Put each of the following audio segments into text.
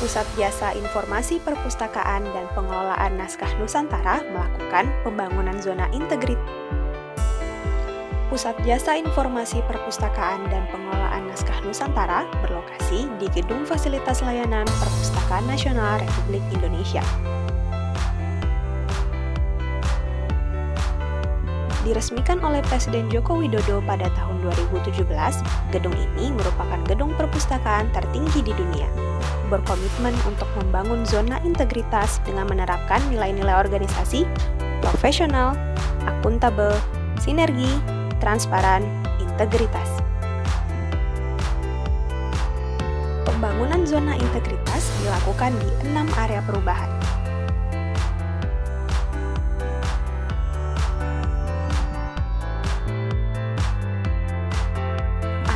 Pusat Jasa Informasi Perpustakaan dan Pengelolaan Naskah Nusantara melakukan pembangunan zona integritas. Pusat Jasa Informasi Perpustakaan dan Pengelolaan Naskah Nusantara berlokasi di Gedung Fasilitas Layanan Perpustakaan Nasional Republik Indonesia. Diresmikan oleh Presiden Joko Widodo pada tahun 2017, gedung ini merupakan gedung perpustakaan tertinggi di dunia. Berkomitmen untuk membangun zona integritas dengan menerapkan nilai-nilai organisasi, profesional, akuntabel, sinergi, transparan, integritas. Pembangunan zona integritas dilakukan di 6 area perubahan.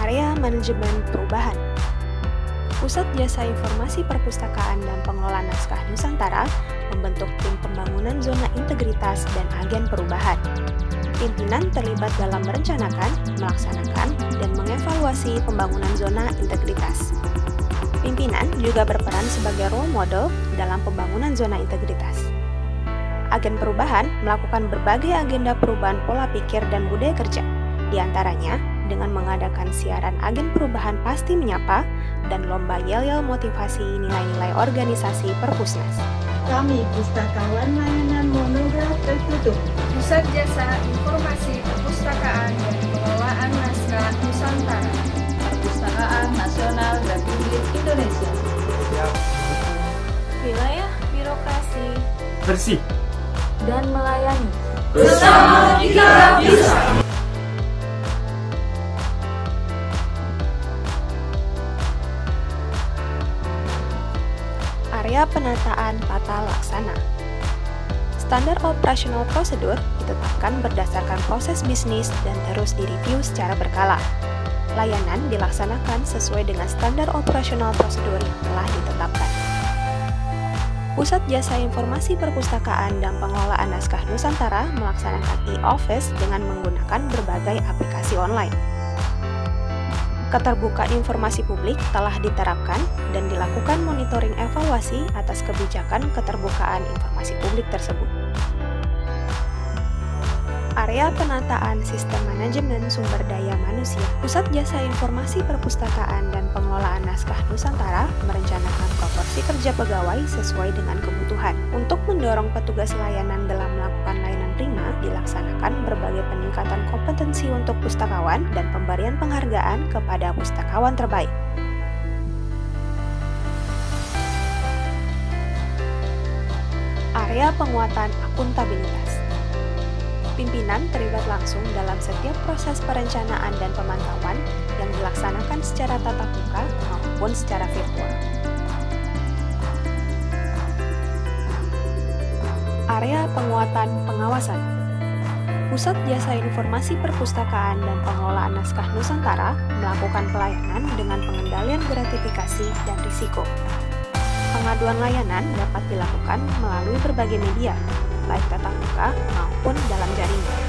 Area Manajemen Perubahan. Pusat Jasa Informasi Perpustakaan dan Pengelolaan Naskah Nusantara membentuk tim pembangunan zona integritas dan agen perubahan. Pimpinan terlibat dalam merencanakan, melaksanakan, dan mengevaluasi pembangunan zona integritas. Pimpinan juga berperan sebagai role model dalam pembangunan zona integritas. Agen perubahan melakukan berbagai agenda perubahan pola pikir dan budaya kerja, di antaranya dengan mengadakan siaran agen perubahan pasti menyapa dan lomba yel-yel motivasi nilai-nilai organisasi Perpusnas. Kami Pustakawan Layanan Monograf tertutup. Pusat Jasa Informasi Perpustakaan dan Pengelolaan Naskah Nusantara. Perpustakaan Nasional Republik Indonesia. Wilayah birokrasi bersih dan melayani. Bersama kita bisa. Area Penataan Tata Laksana. Standar operasional prosedur ditetapkan berdasarkan proses bisnis dan terus direview secara berkala. Layanan dilaksanakan sesuai dengan standar operasional prosedur yang telah ditetapkan. Pusat Jasa Informasi Perpustakaan dan Pengelolaan Naskah Nusantara melaksanakan e-office dengan menggunakan berbagai aplikasi online. Keterbukaan informasi publik telah diterapkan dan dilakukan monitoring evaluasi atas kebijakan keterbukaan informasi publik tersebut. Area Penataan Sistem Manajemen Sumber Daya Manusia. Pusat Jasa Informasi Perpustakaan dan Pengelolaan Naskah Nusantara merencanakan proporsi kerja pegawai sesuai dengan kebutuhan. Untuk mendorong petugas layanan dalam melakukan layanan prima, dilaksanakan berbagai peningkatan kompetensi untuk pustakawan dan pemberian penghargaan kepada pustakawan terbaik. Area Penguatan Akuntabilitas. Pimpinan terlibat langsung dalam setiap proses perencanaan dan pemantauan yang dilaksanakan secara tatap muka maupun secara virtual. Area Penguatan Pengawasan. Pusat Jasa Informasi Perpustakaan dan Pengelolaan Naskah Nusantara melakukan pelayanan dengan pengendalian gratifikasi dan risiko. Pengaduan layanan dapat dilakukan melalui berbagai media, baik tatap muka maupun dalam jaringan.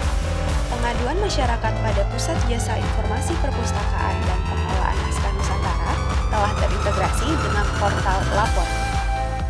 Pengaduan masyarakat pada Pusat Jasa Informasi Perpustakaan dan Pengelolaan Naskah Nusantara telah terintegrasi dengan portal Lapor.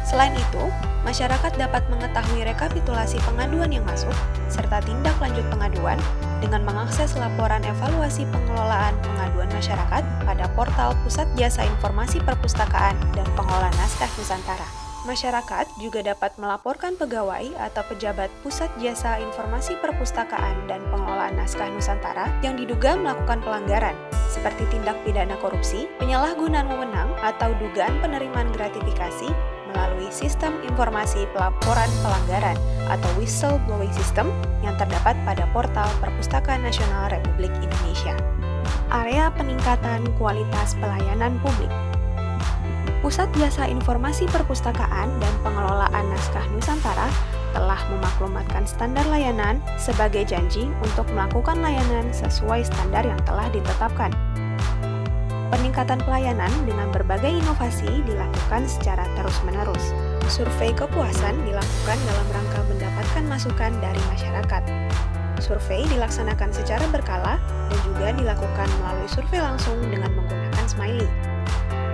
Selain itu, masyarakat dapat mengetahui rekapitulasi pengaduan yang masuk, serta tindak lanjut pengaduan dengan mengakses laporan evaluasi pengelolaan pengaduan masyarakat pada portal Pusat Jasa Informasi Perpustakaan dan Pengelolaan Naskah Nusantara. Masyarakat juga dapat melaporkan pegawai atau pejabat Pusat Jasa Informasi Perpustakaan dan Pengelolaan Naskah Nusantara yang diduga melakukan pelanggaran, seperti tindak pidana korupsi, penyalahgunaan wewenang, atau dugaan penerimaan gratifikasi melalui Sistem Informasi Pelaporan Pelanggaran atau Whistleblowing System yang terdapat pada portal Perpustakaan Nasional Republik Indonesia. Area Peningkatan Kualitas Pelayanan Publik. Pusat Jasa Informasi Perpustakaan dan Pengelolaan Naskah Nusantara telah memaklumatkan standar layanan sebagai janji untuk melakukan layanan sesuai standar yang telah ditetapkan. Peningkatan pelayanan dengan berbagai inovasi dilakukan secara terus-menerus. Survei kepuasan dilakukan dalam rangka mendapatkan masukan dari masyarakat. Survei dilaksanakan secara berkala dan juga dilakukan melalui survei langsung dengan menggunakan smiley.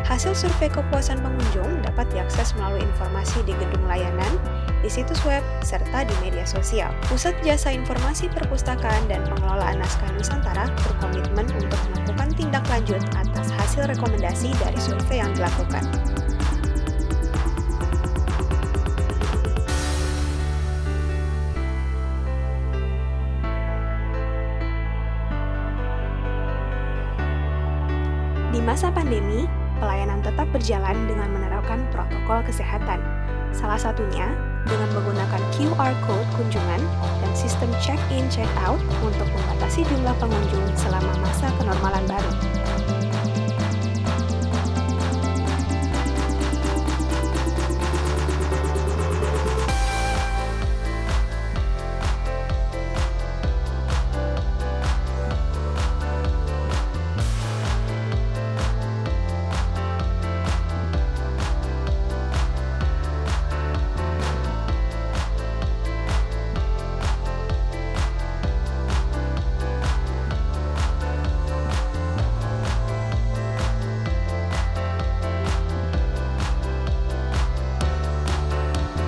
Hasil survei kepuasan pengunjung dapat diakses melalui informasi di gedung layanan, di situs web, serta di media sosial. Pusat Jasa Informasi Perpustakaan dan Pengelolaan Naskah Nusantara berkomitmen untuk melakukan tindak lanjut atas hasil rekomendasi dari survei yang dilakukan. Di masa pandemi, pelayanan tetap berjalan dengan menerapkan protokol kesehatan. Salah satunya dengan menggunakan QR Code kunjungan dan sistem check-in check-out untuk membatasi jumlah pengunjung selama masa kenormalan baru.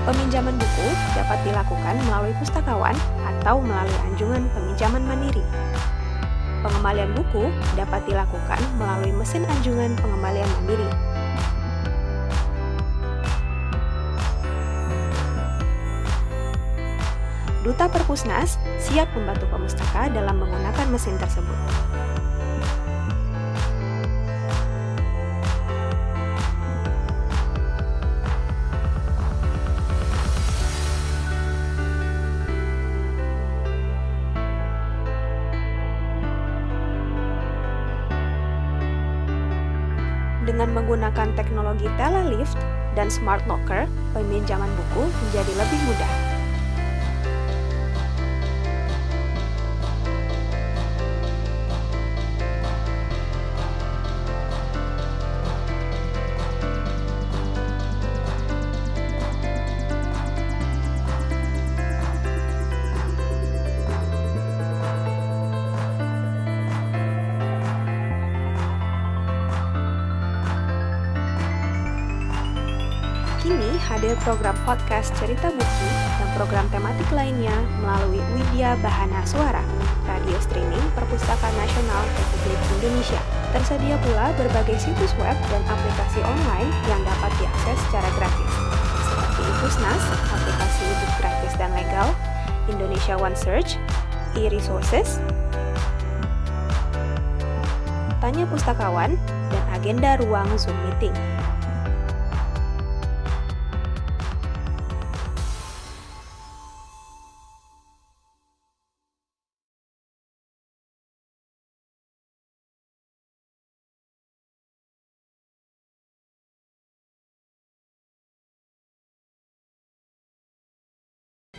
Peminjaman buku dapat dilakukan melalui pustakawan atau melalui anjungan peminjaman mandiri. Pengembalian buku dapat dilakukan melalui mesin anjungan pengembalian mandiri. Duta Perpusnas siap membantu pemustaka dalam menggunakan mesin tersebut. Dengan menggunakan teknologi telelift dan smart locker, peminjaman buku menjadi lebih mudah. Kini hadir program podcast Cerita Buku dan program tematik lainnya melalui Widya Bahana Suara, radio streaming Perpustakaan Nasional Republik Indonesia. Tersedia pula berbagai situs web dan aplikasi online yang dapat diakses secara gratis, seperti ePusnas, aplikasi e-book gratis dan legal, Indonesia One Search, e-resources, Tanya Pustakawan, dan agenda ruang Zoom meeting.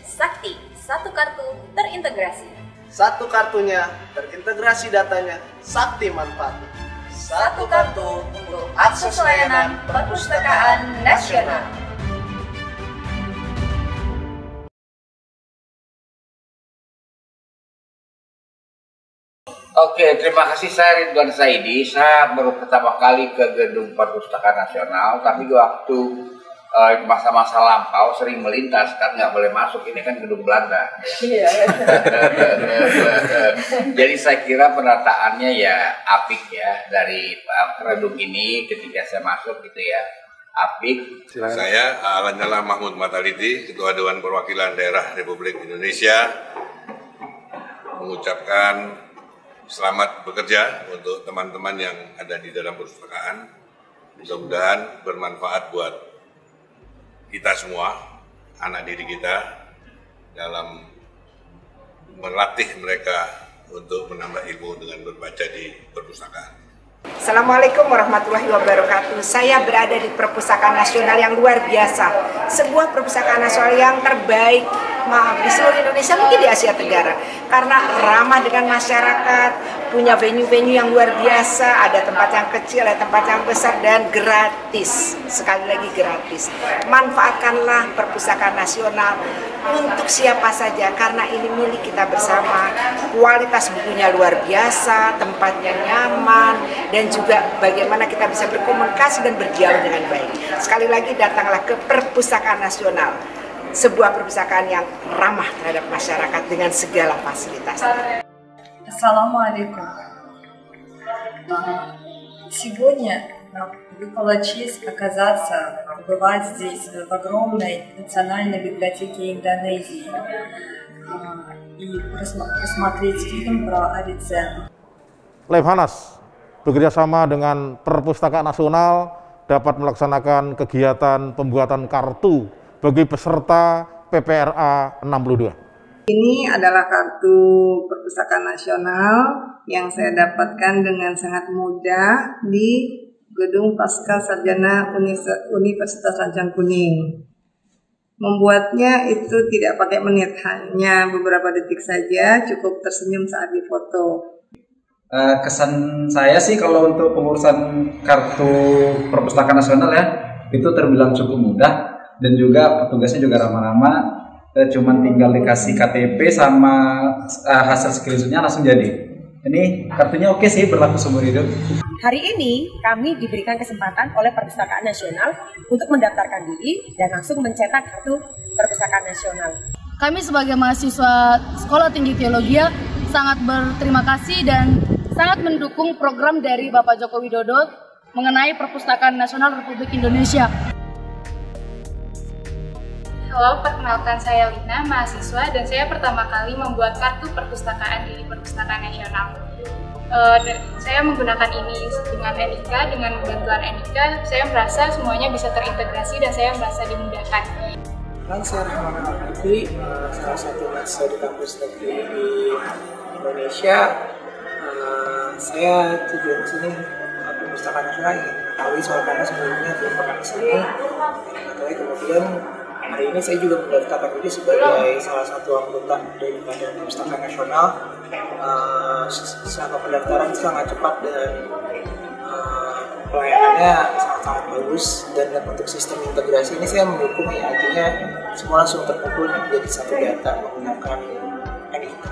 Sakti, satu kartu terintegrasi. Satu kartunya terintegrasi datanya, Sakti manfaatnya. Satu kartu untuk akses layanan perpustakaan nasional. Oke, terima kasih. Saya Ridwan Saidi. Saya baru pertama kali ke Gedung Perpustakaan Nasional, tapi waktu masa-masa lampau sering melintas, kan nggak boleh masuk, ini kan gedung Belanda. Iya. Jadi saya kira penataannya ya apik ya, dari gedung ini ketika saya masuk gitu ya, apik. Saya Lanyala Mahmud Mataliti, Ketua Dewan Perwakilan Daerah Republik Indonesia, mengucapkan selamat bekerja untuk teman-teman yang ada di dalam perpustakaan. Mudah-mudahan bermanfaat buat kita semua, anak didik kita, dalam melatih mereka untuk menambah ilmu dengan berbaca di perpustakaan. Assalamualaikum warahmatullahi wabarakatuh. Saya berada di Perpustakaan Nasional yang luar biasa. Sebuah perpustakaan nasional yang terbaik di seluruh Indonesia, mungkin di Asia Tenggara, karena ramah dengan masyarakat, punya venue-venue yang luar biasa, ada tempat yang kecil, ada tempat yang besar, dan gratis. Sekali lagi gratis. Manfaatkanlah Perpustakaan Nasional untuk siapa saja, karena ini milik kita bersama. Kualitas bukunya luar biasa, tempatnya nyaman, dan juga bagaimana kita bisa berkomunikasi dan berdialog dengan baik. Sekali lagi, datanglah ke Perpustakaan Nasional, sebuah perpustakaan yang ramah terhadap masyarakat dengan segala fasilitas. Ассаламу алейкум. Сегодня нам выпала честь оказаться, побывать здесь, в огромной национальной библиотеке Индонезии и посмотреть фильм про Авиценну. Lemhanas bekerjasama dengan Perpustakaan Nasional dapat melaksanakan kegiatan pembuatan kartu bagi peserta PPRA 62. Ini adalah kartu Perpustakaan Nasional yang saya dapatkan dengan sangat mudah di Gedung Pasca Sarjana Universitas Rancang Kuning. Membuatnya itu tidak pakai menit, hanya beberapa detik saja, cukup tersenyum saat difoto. Kesan saya sih kalau untuk pengurusan kartu Perpustakaan Nasional ya, itu terbilang cukup mudah dan juga petugasnya juga ramah-ramah. Cuman tinggal dikasih KTP sama hasil screenshotnya langsung jadi. Ini kartunya oke sih, berlaku seumur hidup. Hari ini kami diberikan kesempatan oleh Perpustakaan Nasional untuk mendaftarkan diri dan langsung mencetak kartu Perpustakaan Nasional. Kami sebagai mahasiswa Sekolah Tinggi Teologi sangat berterima kasih dan sangat mendukung program dari Bapak Joko Widodo mengenai Perpustakaan Nasional Republik Indonesia. Halo, perkenalkan saya Lina, mahasiswa, dan saya pertama kali membuat kartu perpustakaan di Perpustakaan Nasional. Saya menggunakan ini dengan Enika, dengan bantuan Enika, saya merasa semuanya bisa terintegrasi dan saya merasa dimudahkan. Saya Rahman Al-Fitri, salah satu mahasiswa di kampus negeri di Indonesia. Saya tujuan ke sini Perpustakaan Nasional ingin mengetahui soal karena sebelumnya belum pernah ke sini. Kemudian hari ini saya juga mendaftarkan diri sebagai salah satu anggota daripada Perpustakaan Nasional. Selama pendaftaran sangat cepat dan pelayanannya sangat bagus, dan untuk sistem integrasi ini saya mendukung, ya artinya semua langsung terkumpul menjadi satu data menggunakan NIK.